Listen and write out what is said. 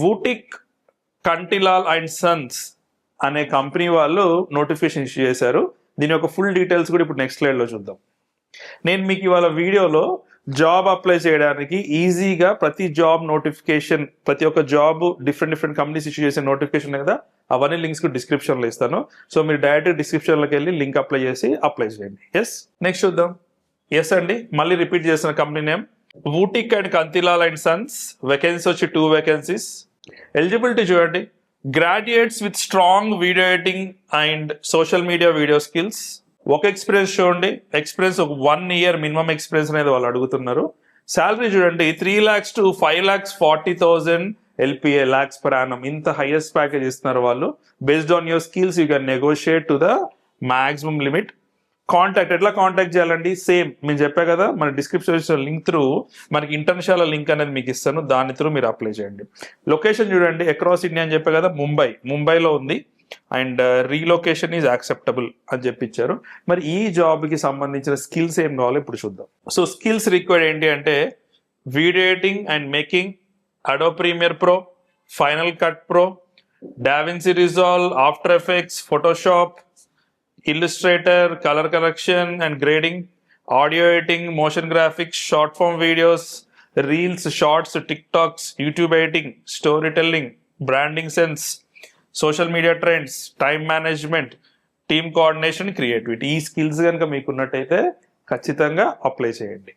వూటిక్ కంటిలాల్ and Sons అనే company వాళ్ళు notification issue చేశారు. దీని యొక్క ఫుల్ డీటెయిల్స్ కూడా ఇప్పుడు నెక్స్ట్ స్లైడ్లో చూద్దాం. నేను మీకు ఇవాళ వీడియోలో జాబ్ అప్లై చేయడానికి ఈజీగా ప్రతి జాబ్ నోటిఫికేషన్, ప్రతి ఒక్క జాబ్ డిఫరెంట్ కంపెనీస్ ఇష్యూ చేసే నోటిఫికేషన్ కదా, అవన్నీ లింక్స్ డిస్క్రిప్షన్లో ఇస్తాను. సో మీరు డైరెక్ట్ డిస్క్రిప్షన్లోకి వెళ్ళి లింక్ అప్లై చేసి అప్లై చేయండి. ఎస్, నెక్స్ట్ చూద్దాం. ఎస్ అండి, మళ్ళీ రిపీట్ చేసిన కంపెనీ నేమ్ వూటిక్ and Kantilal and sons. Vacancy వచ్చి 2 వేకెన్సీస్. ఎలిజిబిలిటీ చూడండి, graduates with strong video editing and social media video skills. ఒక ఎక్స్పీరియన్స్ చూడండి, ఎక్స్పీరియన్స్ ఒక 1 year మినిమం ఎక్స్పీరియన్స్ అనేది వాళ్ళు అడుగుతున్నారు. శాలరీ చూడండి 3 lakhs to 5,40,000 LPA lakhs per annum. ఇంత హైయెస్ట్ ప్యాకేజ్ ఇస్తున్నారు వాళ్ళు. Based on your skills you can negotiate to the maximum limit. Contact ఎట్లా కాంటాక్ట్ చేయాలండి? సేమ్ నేను చెప్పా కదా, మన డిస్క్రిప్షన్ లింక్ త్రూ మనకి ఇంటర్న్షాల లింక్ అనేది మీకు ఇస్తాను, దాని త్రూ మీరు అప్లై చేయండి. లొకేషన్ చూడండి, అక్రాస్ ఇండియా అని చెప్పా కదా, ముంబైలో ఉంది. అండ్ రీలొకేషన్ ఈజ్ యాక్సెప్టబుల్ అని చెప్పిచ్చారు. మరి ఈ జాబ్కి సంబంధించిన స్కిల్స్ ఏం కావాలో ఇప్పుడు చూద్దాం. సో స్కిల్స్ రిక్వైర్డ్ ఏంటి అంటే video editing and making, Adobe Premiere Pro, Final Cut Pro, DaVinci Resolve, After Effects, Photoshop, Illustrator, colour correction and grading, audio editing, motion graphics, short form videos, reels, shorts, TikToks, YouTube editing, story telling, branding sense, social media trends, time management, team coordination, creativity. ఈ skills కనుక మీకున్నట్టయితే ఖచ్చితంగా apply చేయండి.